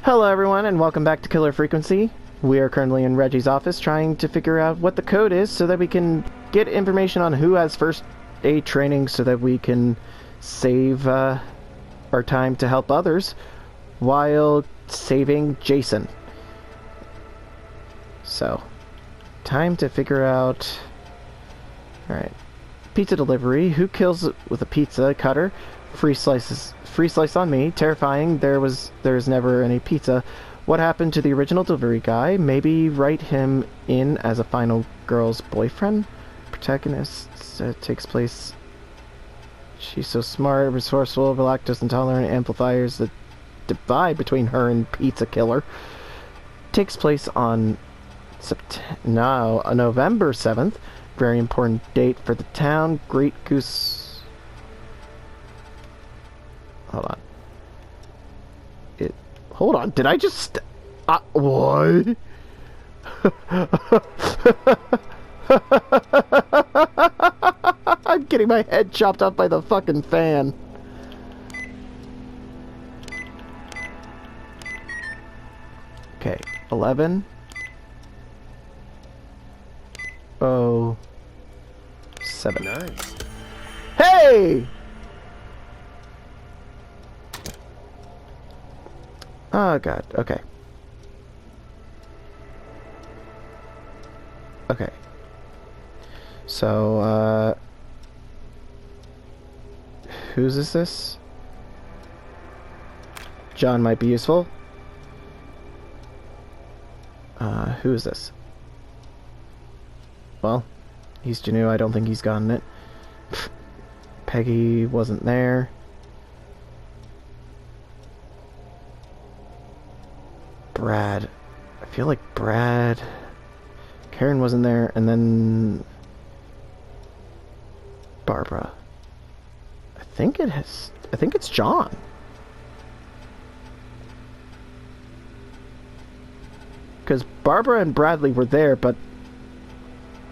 Hello everyone and welcome back to Killer Frequency. We are currently in Reggie's office trying to figure out what the code is so that we can get information on who has first aid training so that we can save our time to help others while saving Jason. So, time to figure out... Alright. Pizza delivery. Who kills with a pizza cutter? Free slice on me. Terrifying. There is never any pizza. What happened to the original delivery guy? Maybe write him in as a final girl's boyfriend? Protagonist takes place... She's so smart, resourceful, lactose intolerant, amplifiers the divide between her and pizza killer. Takes place on November 7th. Very important date for the town. Great Goose... Hold on. Hold on, did I just... what? I'm getting my head chopped off by the fucking fan. Okay, 11. Oh. 7. Nice. Hey! Oh god, okay. Okay. So, whose is this? John might be useful. Who is this? Well, he's Janu, I don't think he's gotten it. Peggy wasn't there. Brad. I feel like Brad... Karen wasn't there, and then... Barbara. I think it's John. Because Barbara and Bradley were there, but...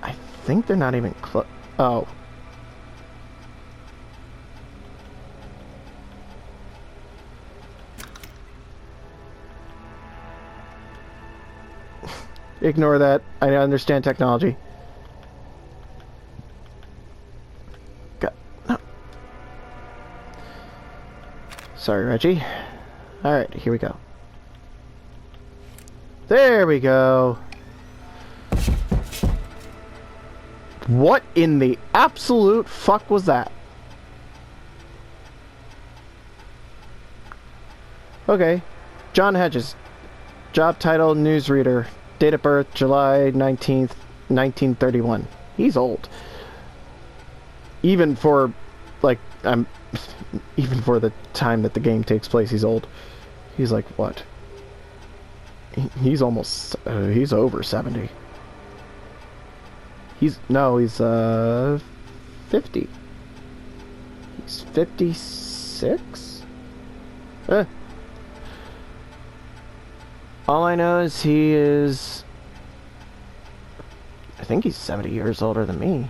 I think they're not even close. Oh. Ignore that. I understand technology. God. No. Sorry, Reggie. Alright, here we go. There we go. What in the absolute fuck was that? Okay. John Hedges. Job title, newsreader. Date of birth, July 19th, 1931. He's old. Even for, like, even for the time that the game takes place, he's old. He's like, what? He's almost, he's over 70. He's 50. He's 56? All I know is he is... I think he's 70 years older than me.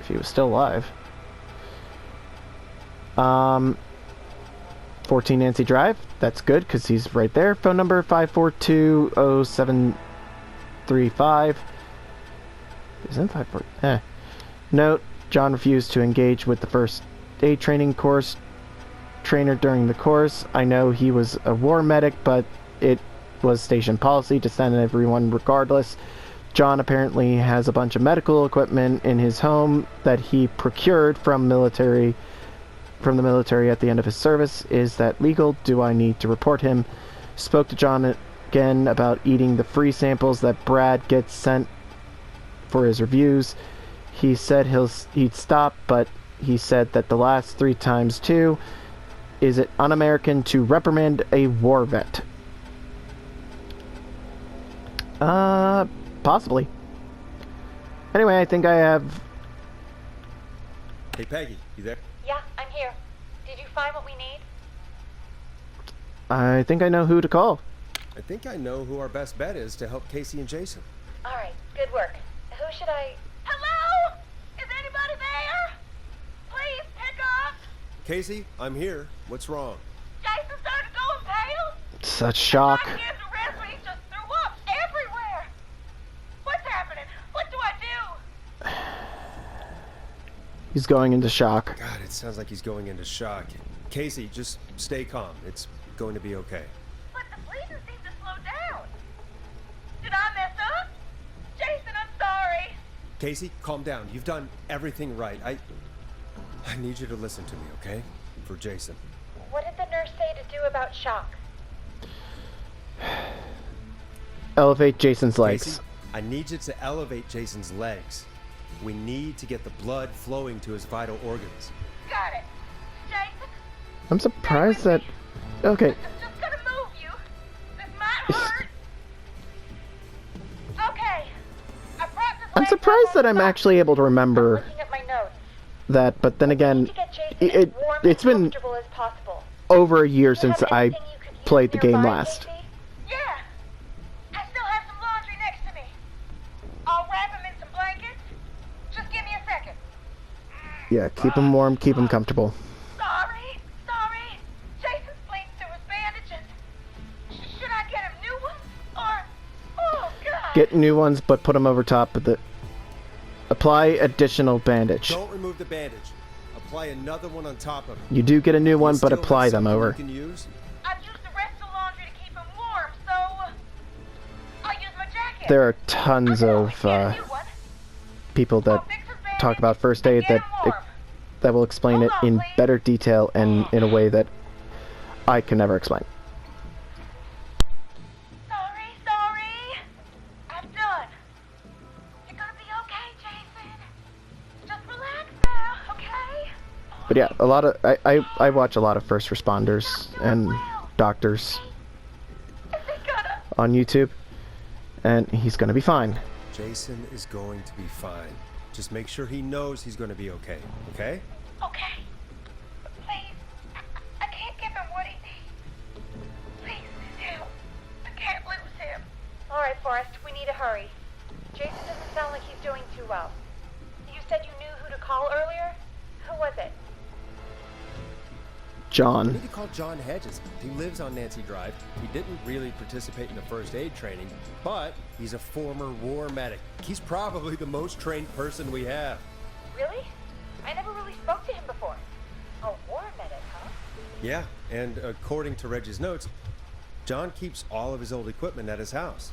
If he was still alive. 14 Nancy Drive. That's good, because he's right there. Phone number 542-0735. Isn't 540? Note, John refused to engage with the first aid training course trainer during the course. I know he was a war medic, but it was station policy to send everyone regardless. John apparently has a bunch of medical equipment in his home that he procured from the military at the end of his service. Is that legal? Do I need to report him? Spoke to John again about eating the free samples that Brad gets sent for his reviews. He said he'd stop, but he said that the last 3 times too. Is it un-American to reprimand a war vet? Possibly. Anyway, I think I have... Hey, Peggy, you there? Yeah, I'm here. Did you find what we need? I think I know who to call. I think I know who our best bet is to help Casey and Jason. Alright, good work. Who should I... Hello? Is anybody there? Please pick up! Casey, I'm here. What's wrong? Jason started going pale. Such shock. My kids arrested me, just threw up everywhere. What's happening? What do I do? He's going into shock. God, it sounds like he's going into shock. Casey, just stay calm. It's going to be okay. But the bleeding seemed to slow down. Did I mess up? Jason, I'm sorry. Casey, calm down. You've done everything right. I need you to listen to me, okay? For Jason. What did the nurse say to do about shock? Elevate Jason's legs. Casey, I need you to elevate Jason's legs. We need to get the blood flowing to his vital organs. Got it. Jason, I'm surprised that... Okay. I'm just gonna move you. This might hurt. Okay. I practiced I'm leg surprised up that on I'm the side. actually able to remember Looking at my notes. that, but then We again, need to get Jason as warm it's and been comfortable as possible. over a year Do you since have I anything you could use played the game nearby, last. Casey? Yeah. I still have some laundry next to me. I'll wrap him in some blankets. Just give me a second. Yeah, keep him warm, keep him comfortable. Sorry. Jason's bleeding through his bandages. Should I get him new ones? Or... Oh, God. Get new ones, but put them over top of the... Apply additional bandage. Don't remove the bandage. Apply another one on top of it. You do get a new one, You but still apply have them something over. You can use? I've used the rest of the laundry to keep him warm, so... I'll use my jacket. There are tons I can of always get a new one. people that I'll fix his bandage talk about first aid and get that him warm. that will explain it Hold on, in please. better detail and in a way that I can never explain. Sorry. I'm done. You're gonna be okay, Jason. Just relax now, okay? But yeah, a lot of I watch a lot of first responders and doctors Is he gonna... on YouTube, and he's gonna be fine. Jason is going to be fine. Just make sure he knows he's going to be okay, okay? Okay. Please. I can't give him what he needs. Please, help. I can't lose him. All right, Forrest, we need to hurry. Jason doesn't sound like he's doing too well. You said you knew who to call earlier? Who was it? We John. need to call John Hedges. He lives on Nancy Drive. He didn't really participate in the first aid training, but he's a former war medic. He's probably the most trained person we have. Really? I never really spoke to him before. A war medic, huh? Yeah, and according to Reggie's notes, John keeps all of his old equipment at his house.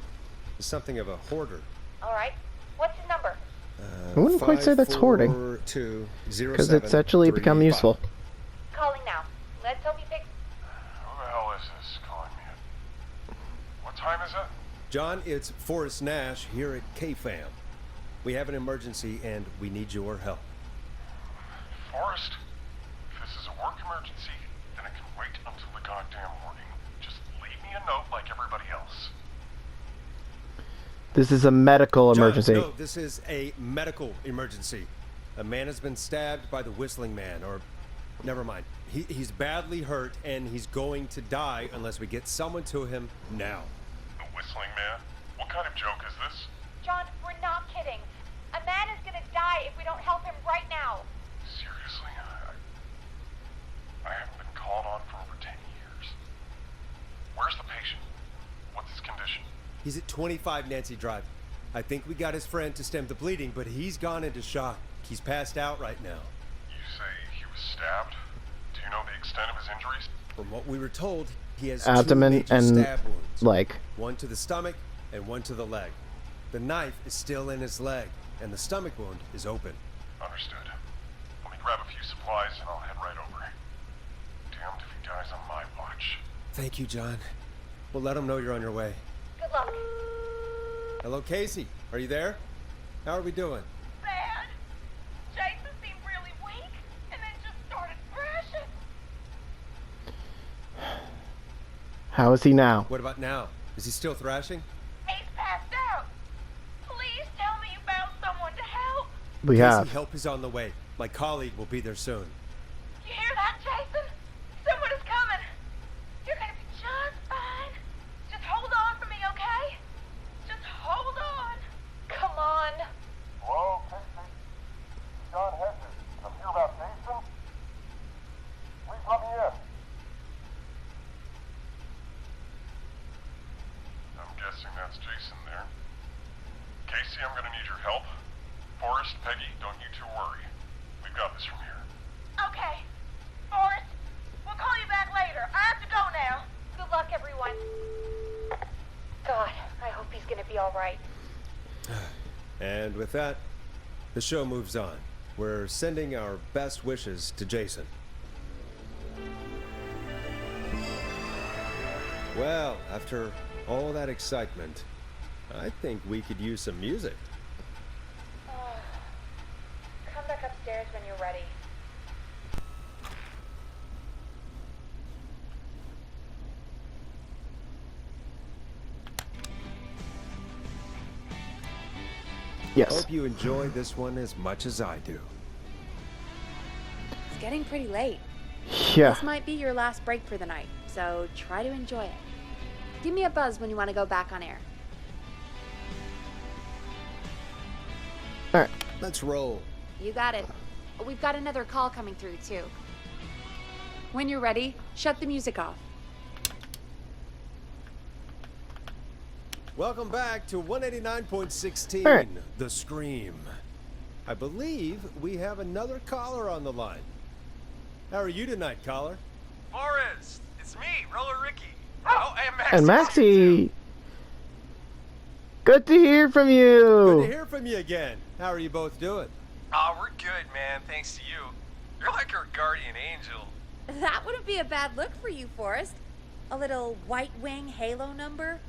He's something of a hoarder. All right. What's his number? I wouldn't quite say that's hoarding, 5420735. because it's actually become useful. Calling now. Let's hope he picks... Who the hell is this calling me at... What time is it? John, it's Forrest Nash here at K-Fam. We have an emergency and we need your help. Forrest? If this is a work emergency, then it can wait until the goddamn morning. Just leave me a note like everybody else. This is a medical John, emergency. no, this is a medical emergency. A man has been stabbed by the Whistling Man, or... Never mind. He's badly hurt, and he's going to die unless we get someone to him now. The Whistling Man? What kind of joke is this? John, we're not kidding. A man is gonna die if we don't help him right now. Seriously? I haven't been called on for over 10 years. Where's the patient? What's his condition? He's at 25 Nancy Drive. I think we got his friend to stem the bleeding, but he's gone into shock. He's passed out right now. You say he was stabbed? Do you know the extent of his injuries? From what we were told, he has Abdomen two major and stab wounds. leg. One to the stomach and one to the leg. The knife is still in his leg, and the stomach wound is open. Understood. Let me grab a few supplies and I'll head right over. Damned if he dies on my watch. Thank you, John. We'll let him know you're on your way. Good luck. Hello, Casey. Are you there? How are we doing? Bad. Jason seemed really weak, and then just started thrashing. How is he now? What about now? Is he still thrashing? He's passed out. Please tell me you found someone to help. We Casey, have. help is on the way. My colleague will be there soon. You hear that, Jason? Someone is coming. You're gonna be just fine. Just hold on for me, okay? Just hold on. Come on. Hello, Casey. John Hedges. I'm here about Jason. Please let me in. guessing that's Jason there. Casey, I'm gonna need your help. Forrest, Peggy, don't you two worry. We've got this from here. Okay. Forrest, we'll call you back later. I have to go now. Good luck, everyone. God, I hope he's gonna be all right. And with that, the show moves on. We're sending our best wishes to Jason. Well, after all that excitement, I think we could use some music. Come back upstairs when you're ready. Yes. Hope you enjoy this one as much as I do. It's getting pretty late. Yeah. This might be your last break for the night, so try to enjoy it. Give me a buzz when you want to go back on air. All right. Let's roll. You got it. We've got another call coming through, too. When you're ready, shut the music off. Welcome back to 189.16, All right. The Scream. I believe we have another caller on the line. How are you tonight, caller? Forrest, it's me, Roller Ricky. Oh, and Maxie. And Maxie. Good to hear from you. Good to hear from you again. How are you both doing? Oh, we're good, man, thanks to you. You're like our guardian angel. That wouldn't be a bad look for you, Forrest. A little White Wing Halo number?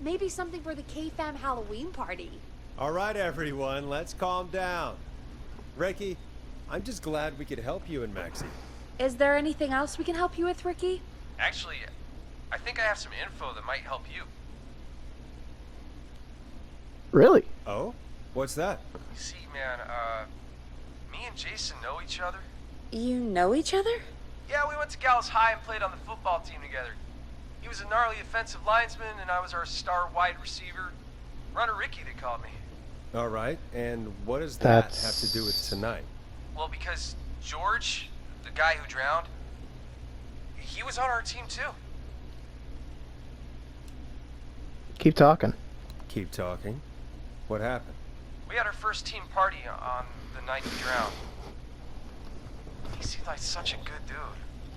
Maybe something for the K-Fam Halloween party. All right, everyone, let's calm down. Ricky, I'm just glad we could help you and Maxie. Is there anything else we can help you with, Ricky? Actually, I think I have some info that might help you. Really? Oh? What's that? You see, man, me and Jason know each other. You know each other? Yeah, we went to Gallows High and played on the football team together. He was a gnarly offensive linesman, and I was our star wide receiver. Runner Ricky, they called me. All right, and what does that That's... have to do with tonight? Well, because George, the guy who drowned, he was on our team too. Keep talking. Keep talking. What happened? We had our first team party on the night he drowned. He seemed like such a good dude.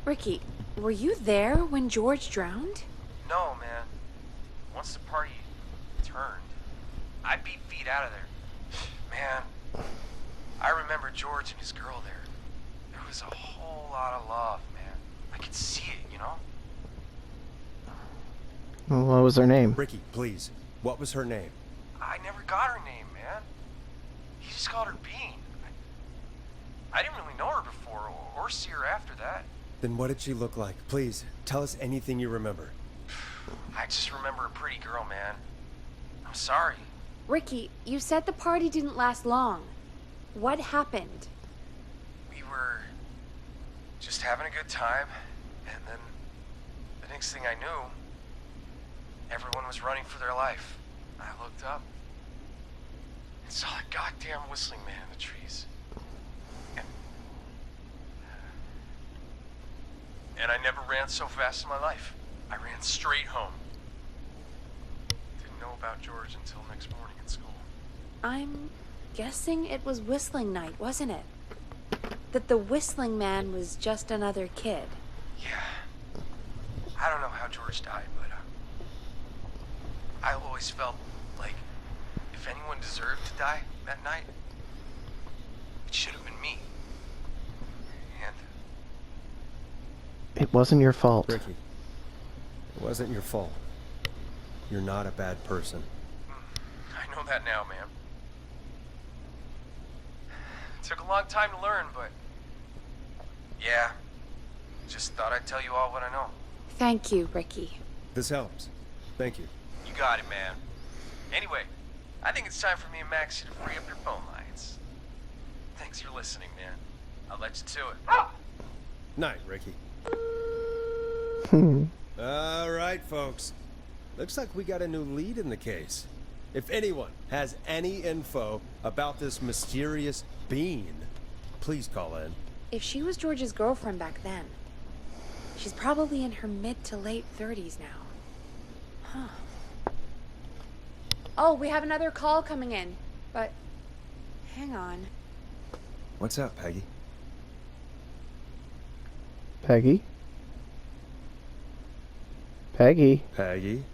Ricky, were you there when George drowned? No, man. Once the party turned, I beat feet out of there. Man, I remember George and his girl there. There was a whole lot of love, man. I could see it, you know? What was her name? Ricky, please. What was her name? I never got her name, man. He just called her Bean. I didn't really know her before or see her after that. Then what did she look like? Please, tell us anything you remember. I just remember a pretty girl, man. I'm sorry. Ricky, you said the party didn't last long. What happened? We were just having a good time, and then the next thing I knew, everyone was running for their life. I looked up and saw a goddamn whistling man in the trees. And I never ran so fast in my life. I ran straight home. Didn't know about George until next morning at school. I'm guessing it was whistling night, wasn't it? That the whistling man was just another kid. Yeah. I don't know how George died, but I always felt like if anyone deserved to die that night, it should have been me. And It wasn't your fault. Ricky, it wasn't your fault. You're not a bad person. I know that now, man. It took a long time to learn, but yeah, just thought I'd tell you all what I know. Thank you, Ricky. This helps. Thank you. You got it, man. Anyway, I think it's time for me and Maxie to free up your phone lines. Thanks for listening, man. I'll let you to it. Night, Ricky. Hmm. All right, folks. Looks like we got a new lead in the case. If anyone has any info about this mysterious being, please call in. If she was George's girlfriend back then, she's probably in her mid to late 30s now. Huh. Oh, we have another call coming in. But hang on. What's up, Peggy? Peggy? Peggy? Peggy?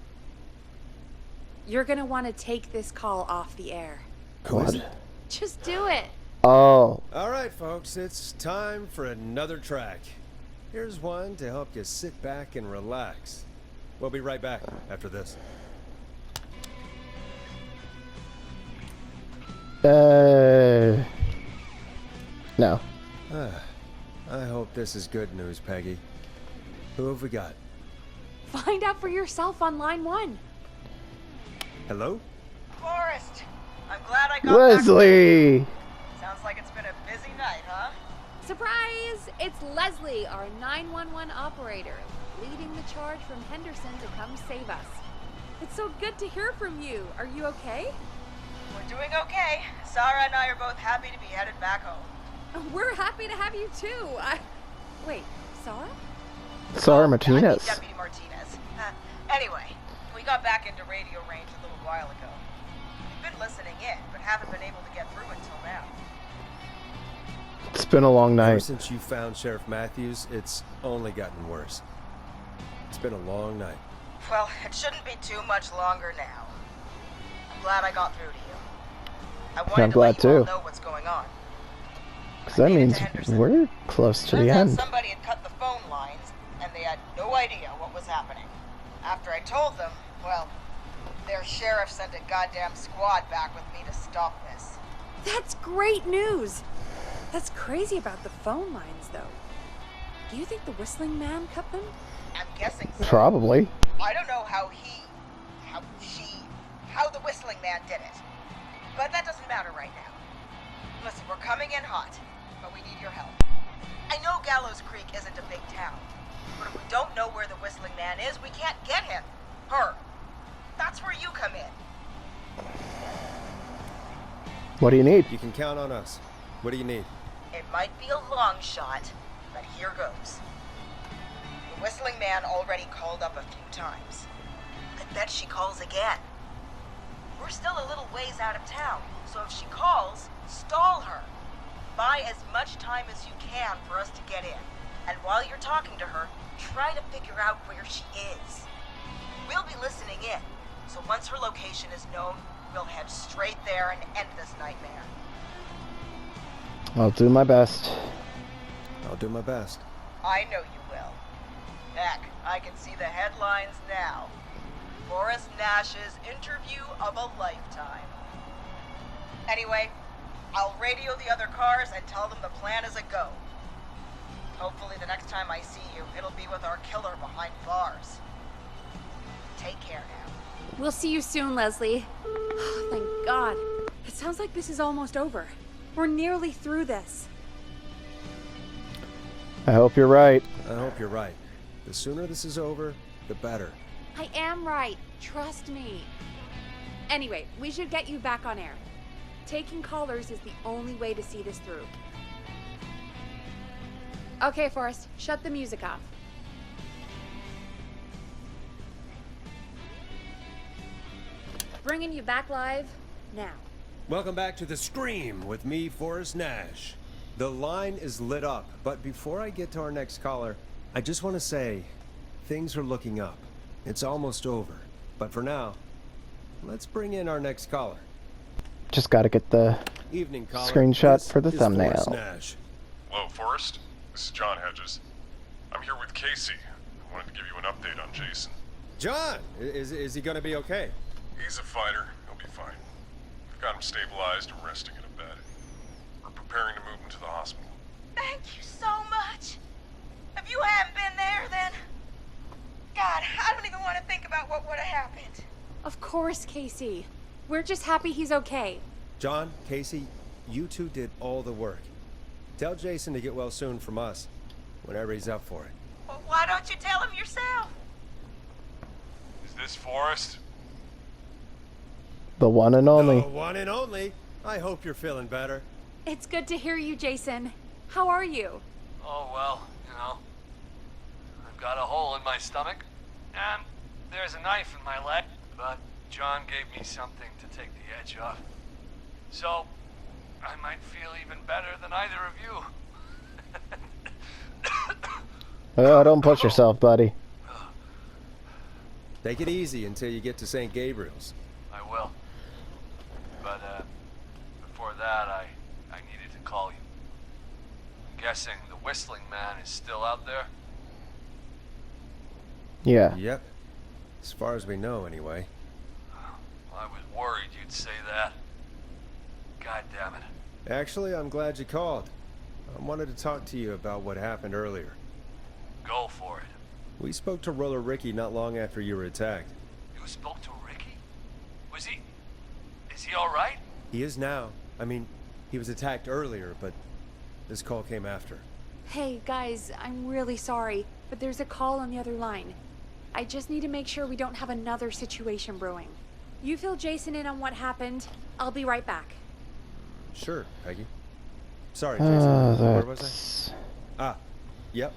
You're gonna want to take this call off the air. Who is What? it? Just do it. Oh, All right, folks, it's time for another track. Here's one to help you sit back and relax. We'll be right back after this. no. I hope this is good news, Peggy. Who have we got? Find out for yourself on line 1. Hello? Forrest, I'm glad I got Leslie! back. Sounds like it's been a busy night, huh? Surprise! It's Leslie, our 911 operator, leading the charge from Henderson to come save us. It's so good to hear from you. Are you okay? We're doing okay. Sarah and I are both happy to be headed back home. We're happy to have you too. Wait, Sarah? Sarah I Martinez. mean Deputy Martinez. Anyway, we got back into radio range a little while ago. We've been listening in, but haven't been able to get through until now. It's been a long Ever night. since you found Sheriff Matthews, it's only gotten worse. It's been a long night. Well, it shouldn't be too much longer now. I'm glad I got through to you. I wanted I'm to let glad you all too. know what's going on. Because that I made it means to Henderson. we're close to the Turns out end. somebody had cut the phone lines, and they had no idea what was happening. After I told them, well, their sheriff sent a goddamn squad back with me to stop this. That's great news. That's crazy about the phone lines, though. Do you think the Whistling Man cut them? I'm guessing so. Probably. I don't know how the Whistling Man did it. But that doesn't matter right now. Listen, we're coming in hot, but we need your help. I know Gallows Creek isn't a big town, but if we don't know where the Whistling Man is, we can't get him. Her. That's where you come in. What do you need? You can count on us. What do you need? It might be a long shot, but here goes. The Whistling Man already called up a few times. I bet she calls again. We're still a little ways out of town, so if she calls, stall her. Buy as much time as you can for us to get in. And while you're talking to her, try to figure out where she is. We'll be listening in, so once her location is known, we'll head straight there and end this nightmare. I'll do my best. I'll do my best. I know you will. Heck, I can see the headlines now. Forrest Nash's interview of a lifetime. Anyway, I'll radio the other cars and tell them the plan is a go. Hopefully the next time I see you, it'll be with our killer behind bars. Take care now. We'll see you soon, Leslie. Thank God. It sounds like this is almost over. We're nearly through this. I hope you're right. I hope you're right. The sooner this is over, the better. I am right. Trust me. Anyway, we should get you back on air. Taking callers is the only way to see this through. Okay, Forrest, shut the music off. Bringing you back live now. Welcome back to The Scream with me, Forrest Nash. The line is lit up, but before I get to our next caller, I just want to say things are looking up. It's almost over. But for now, let's bring in our next caller. Just gotta get the Evening, caller. screenshot This for the is Forrest thumbnail. Nash. Hello, Forrest. This is John Hedges. I'm here with Casey. I wanted to give you an update on Jason. John, is he going to be okay? He's a fighter. He'll be fine. We've got him stabilized and resting in a bed. We're preparing to move him to the hospital. Thank you so much. If you hadn't been there, then... God, I don't even want to think about what would have happened. Of course, Casey. We're just happy he's okay. John, Casey, you two did all the work. Tell Jason to get well soon from us, whenever he's up for it. Well, why don't you tell him yourself? Is this Forrest? The one and only. The one and only. I hope you're feeling better. It's good to hear you, Jason. How are you? Oh, well, you know. I've got a hole in my stomach, and there's a knife in my leg, but John gave me something to take the edge off. So, I might feel even better than either of you. Oh, don't push yourself, buddy. Take it easy until you get to St. Gabriel's. I will. But, before that, I needed to call you. I'm guessing the Whistling Man is still out there? Yeah. Yep. As far as we know, anyway. I was worried you'd say that. God damn it. Actually, I'm glad you called. I wanted to talk to you about what happened earlier. Go for it. We spoke to Roller Ricky not long after you were attacked. You spoke to Ricky? Was he... Is he alright? He is now. I mean, he was attacked earlier, but this call came after. Hey, guys, I'm really sorry, but there's a call on the other line. I just need to make sure we don't have another situation brewing. You fill Jason in on what happened. I'll be right back. Sure, Peggy. Sorry, Jason. Where was That's... I? Yep.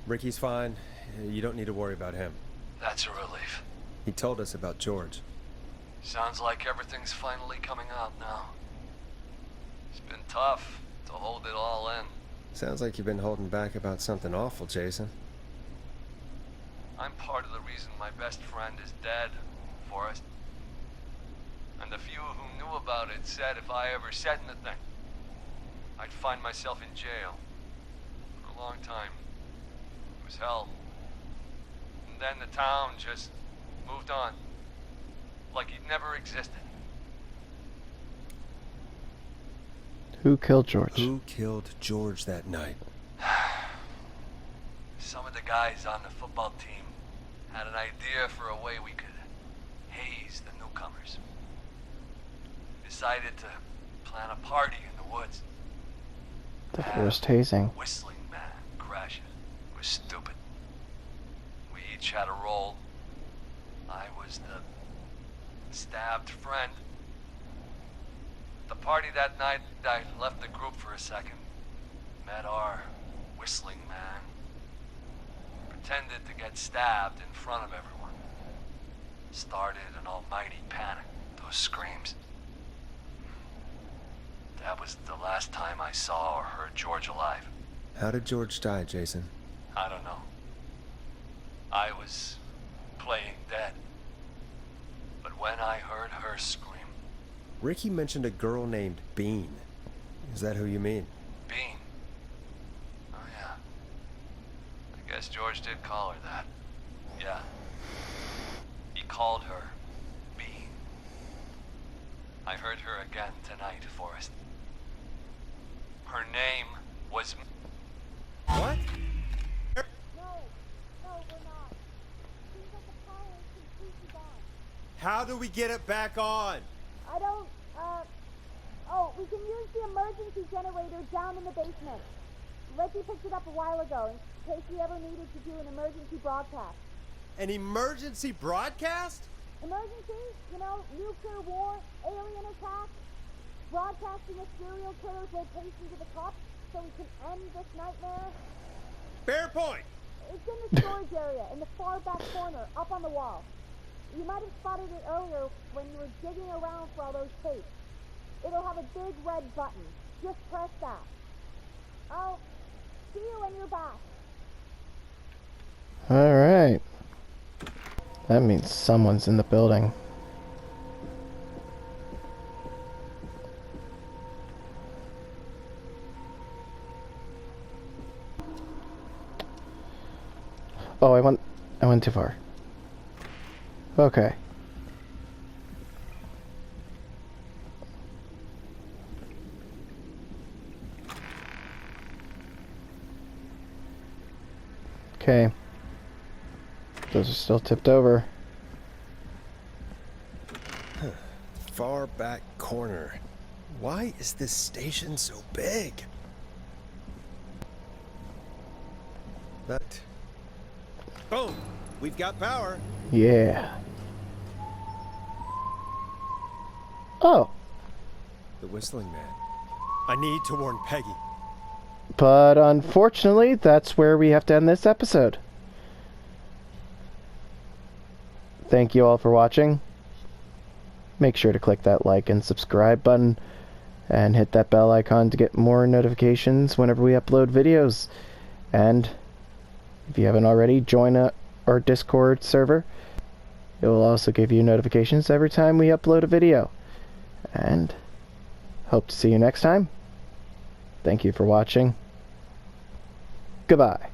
Ricky's fine. You don't need to worry about him. That's a relief. He told us about George. Sounds like everything's finally coming out now. It's been tough to hold it all in. Sounds like you've been holding back about something awful, Jason. I'm part of the reason my best friend is dead, Forrest. And the few who knew about it said if I ever said anything, I'd find myself in jail. For a long time. It was hell. And then the town just moved on. Like it never existed. Who killed George? Who killed George that night? Some of the guys on the football team had an idea for a way we could haze the newcomers. Decided to plan a party in the woods. The first hazing. Whistling Man crashes. It was stupid. We each had a role. I was the stabbed friend. At the party that night, I left the group for a second. Met our Whistling Man. Pretended to get stabbed in front of everyone. Started an almighty panic. Those screams. That was the last time I saw or heard George alive. How did George die, Jason? I don't know. I was playing dead. But when I heard her scream... Ricky mentioned a girl named Bean. Is that who you mean? Bean? Oh yeah. I guess George did call her that. Yeah. He called her Bean. I heard her again tonight, Forrest. Her name was... What? No, we're not. Seems like the power is completely gone. How do we get it back on? I don't, we can use the emergency generator down in the basement. Ricky picked it up a while ago in case we ever needed to do an emergency broadcast. An emergency broadcast? Emergency? You know, nuclear war, alien attack, broadcasting a serial killer's location to the cops so we can end this nightmare. Fair point. It's in the storage area in the far back corner, up on the wall. You might have spotted it earlier when you were digging around for all those tapes. It'll have a big red button. Just press that. I'll see you when you're back. Alright. That means someone's in the building. Oh, I went too far. Okay. Okay. Those are still tipped over. Far back corner. Why is this station so big? That. Boom! We've got power. Yeah. Oh. The Whistling Man. I need to warn Peggy. But unfortunately, that's where we have to end this episode. Thank you all for watching. make sure to click that like and subscribe button and hit that bell icon to get more notifications whenever we upload videos. And if you haven't already, join our Discord server. It will also give you notifications every time we upload a video. And hope to see you next time. Thank you for watching. Goodbye.